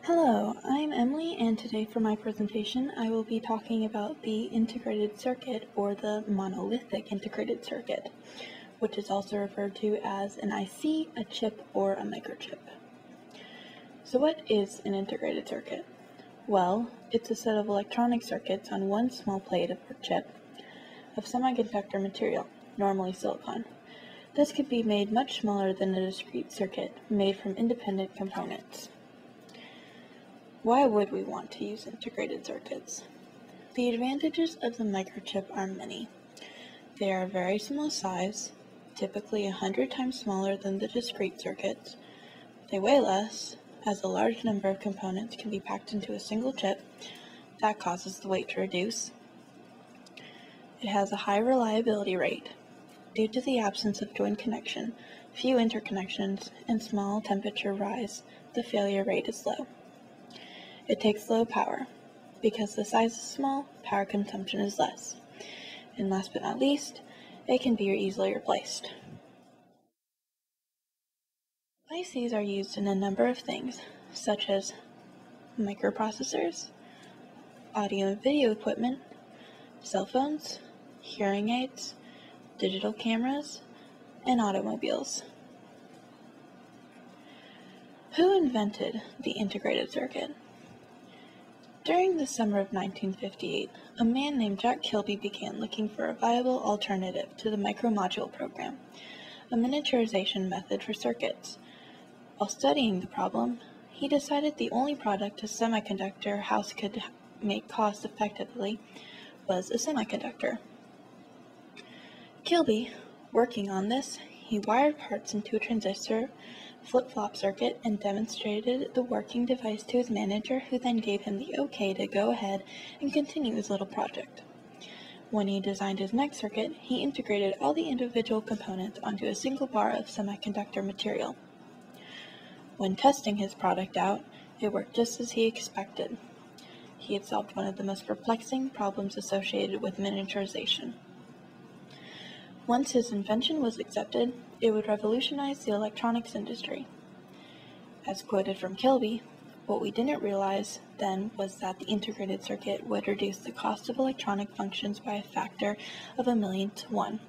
Hello, I'm Emily, and today for my presentation I will be talking about the integrated circuit, or the monolithic integrated circuit, which is also referred to as an IC, a chip, or a microchip. So what is an integrated circuit? Well, it's a set of electronic circuits on one small plate or chip of semiconductor material, normally silicon. This could be made much smaller than a discrete circuit made from independent components. Why would we want to use integrated circuits? The advantages of the microchip are many. They are very small size, typically 100 times smaller than the discrete circuits. They weigh less, as a large number of components can be packed into a single chip. That causes the weight to reduce. It has a high reliability rate. Due to the absence of joint connection, few interconnections, and small temperature rise, the failure rate is low. It takes low power. Because the size is small, power consumption is less. And last but not least, it can be easily replaced. ICs are used in a number of things, such as microprocessors, audio and video equipment, cell phones, hearing aids, digital cameras, and automobiles. Who invented the integrated circuit? During the summer of 1958, a man named Jack Kilby began looking for a viable alternative to the micromodule program, a miniaturization method for circuits. While studying the problem, he decided the only product a semiconductor house could make cost effectively was a semiconductor. Kilby, working on this, he wired parts into a transistor flip-flop circuit and demonstrated the working device to his manager, who then gave him the okay to go ahead and continue his little project. When he designed his next circuit, he integrated all the individual components onto a single bar of semiconductor material. When testing his product out, it worked just as he expected. He had solved one of the most perplexing problems associated with miniaturization. Once his invention was accepted, it would revolutionize the electronics industry. As quoted from Kilby, what we didn't realize then was that the integrated circuit would reduce the cost of electronic functions by a factor of 1,000,000 to 1.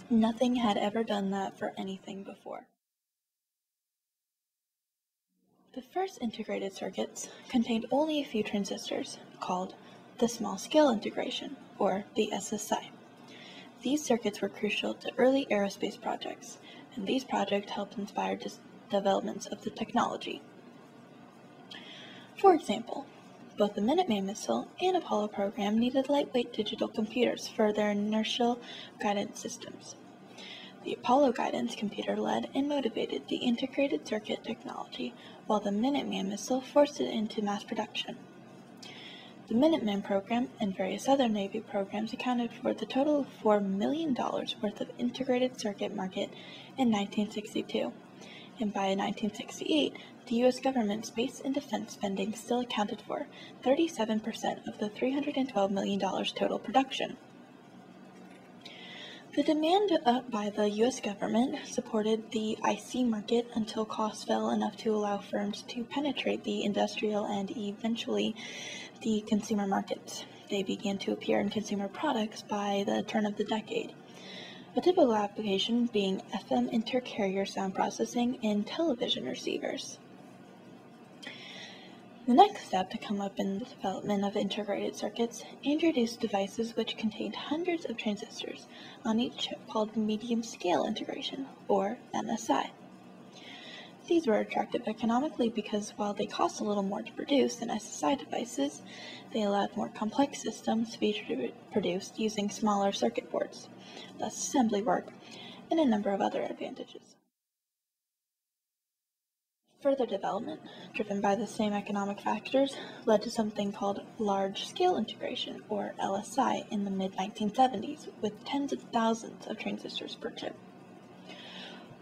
Nothing had ever done that for anything before. The first integrated circuits contained only a few transistors, called the small-scale integration, or the SSI. These circuits were crucial to early aerospace projects, and these projects helped inspire developments of the technology. For example, both the Minuteman missile and Apollo program needed lightweight digital computers for their inertial guidance systems. The Apollo guidance computer led and motivated the integrated circuit technology, while the Minuteman missile forced it into mass production. The Minuteman program and various other Navy programs accounted for the total of $4 million worth of integrated circuit market in 1962, and by 1968, the U.S. government space and defense spending still accounted for 37% of the $312 million total production. The demand by the U.S. government supported the IC market until costs fell enough to allow firms to penetrate the industrial and eventually the consumer markets. They began to appear in consumer products by the turn of the decade, a typical application being FM intercarrier sound processing in television receivers. The next step to come up in the development of integrated circuits introduced devices which contained hundreds of transistors on each chip, called medium-scale integration, or MSI. These were attractive economically because while they cost a little more to produce than SSI devices, they allowed more complex systems to be produced using smaller circuit boards, less assembly work, and a number of other advantages. Further development, driven by the same economic factors, led to something called large-scale integration, or LSI, in the mid-1970s, with tens of thousands of transistors per chip.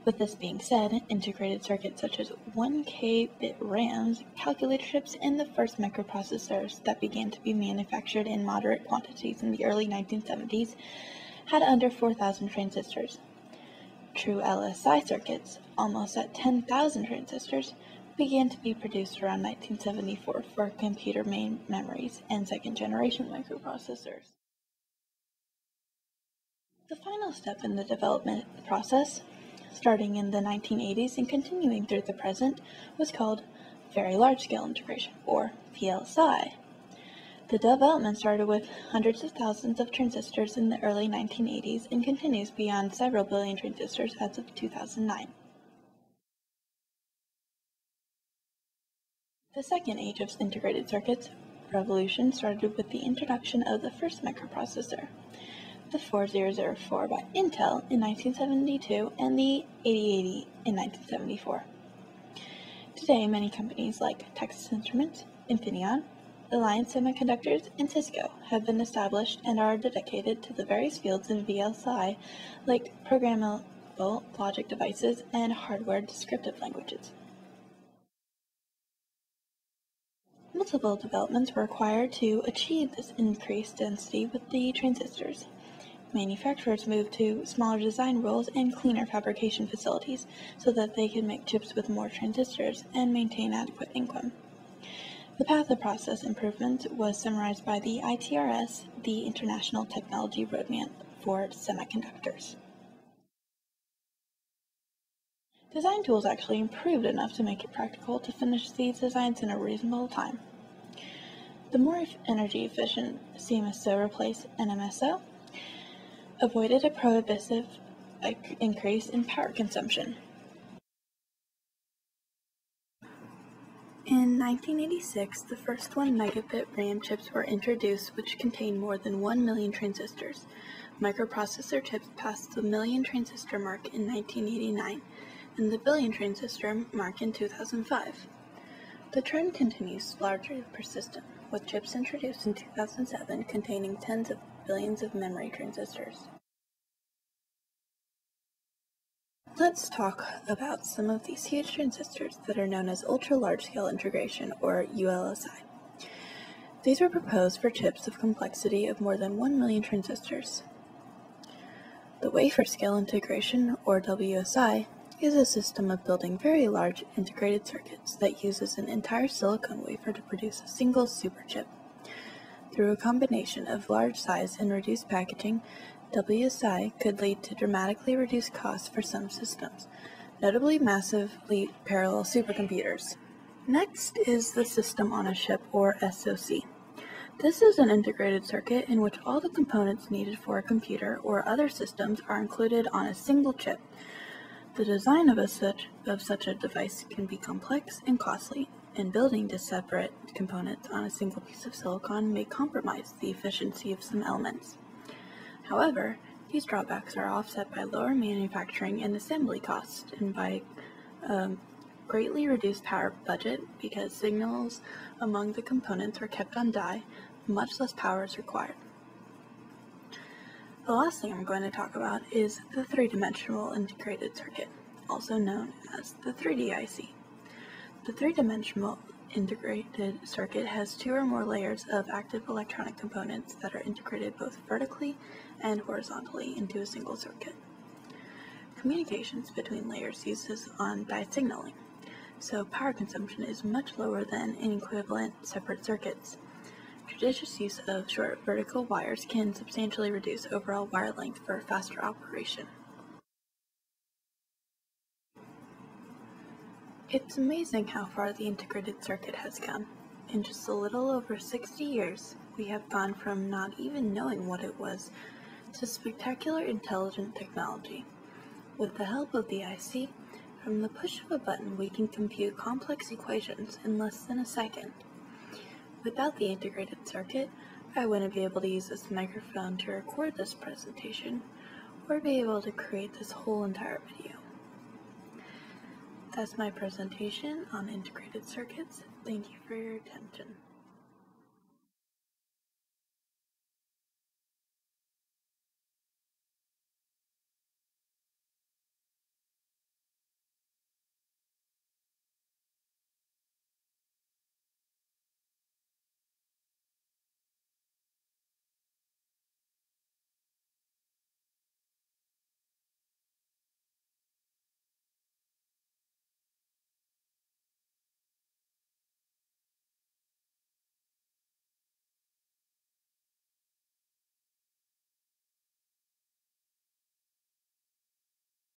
With this being said, integrated circuits such as 1K-bit RAMs, calculator chips, and the first microprocessors that began to be manufactured in moderate quantities in the early 1970s had under 4,000 transistors. True LSI circuits, almost at 10,000 transistors, began to be produced around 1974 for computer main memories and second-generation microprocessors. The final step in the development process, starting in the 1980s and continuing through the present, was called Very Large-Scale Integration, or VLSI. The development started with hundreds of thousands of transistors in the early 1980s and continues beyond several billion transistors as of 2009. The second age of integrated circuits revolution started with the introduction of the first microprocessor, the 4004 by Intel in 1972 and the 8080 in 1974. Today, many companies like Texas Instruments, Infineon, Alliance Semiconductors, and Cisco have been established and are dedicated to the various fields in VLSI like programmable logic devices and hardware descriptive languages. Multiple developments were required to achieve this increased density with the transistors. Manufacturers moved to smaller design rules and cleaner fabrication facilities so that they could make chips with more transistors and maintain adequate income. The path of process improvement was summarized by the ITRS, the International Technology Roadmap for Semiconductors. Design tools actually improved enough to make it practical to finish these designs in a reasonable time. The more energy efficient CMSO replaced NMSO avoided a prohibitive increase in power consumption. In 1986, the first 1 megabit RAM chips were introduced, which contained more than 1 million transistors. Microprocessor chips passed the million transistor mark in 1989 and the billion transistor mark in 2005. The trend continues largely persistent, with chips introduced in 2007 containing tens of billions of memory transistors. Let's talk about some of these huge transistors that are known as ultra-large-scale integration, or ULSI. These were proposed for chips of complexity of more than 1 million transistors. The wafer-scale integration, or WSI, is a system of building very large integrated circuits that uses an entire silicon wafer to produce a single superchip. Through a combination of large size and reduced packaging, WSI could lead to dramatically reduced costs for some systems, notably massively parallel supercomputers. Next is the System on a Chip, or SoC. This is an integrated circuit in which all the components needed for a computer or other systems are included on a single chip. The design of such a device can be complex and costly, and building the separate components on a single piece of silicon may compromise the efficiency of some elements. However, these drawbacks are offset by lower manufacturing and assembly costs and by greatly reduced power budget because signals among the components are kept on die, much less power is required. The last thing I'm going to talk about is the three-dimensional integrated circuit, also known as the 3D IC. The three-dimensional integrated circuit has 2 or more layers of active electronic components that are integrated both vertically and horizontally into a single circuit. Communications between layers uses on-die signaling, so power consumption is much lower than in equivalent separate circuits. Judicious use of short vertical wires can substantially reduce overall wire length for faster operation. It's amazing how far the integrated circuit has come. In just a little over 60 years, we have gone from not even knowing what it was to spectacular intelligent technology. With the help of the IC, from the push of a button we can compute complex equations in less than a second. Without the integrated circuit, I wouldn't be able to use this microphone to record this presentation, or be able to create this whole entire video. That's my presentation on integrated circuits. Thank you for your attention.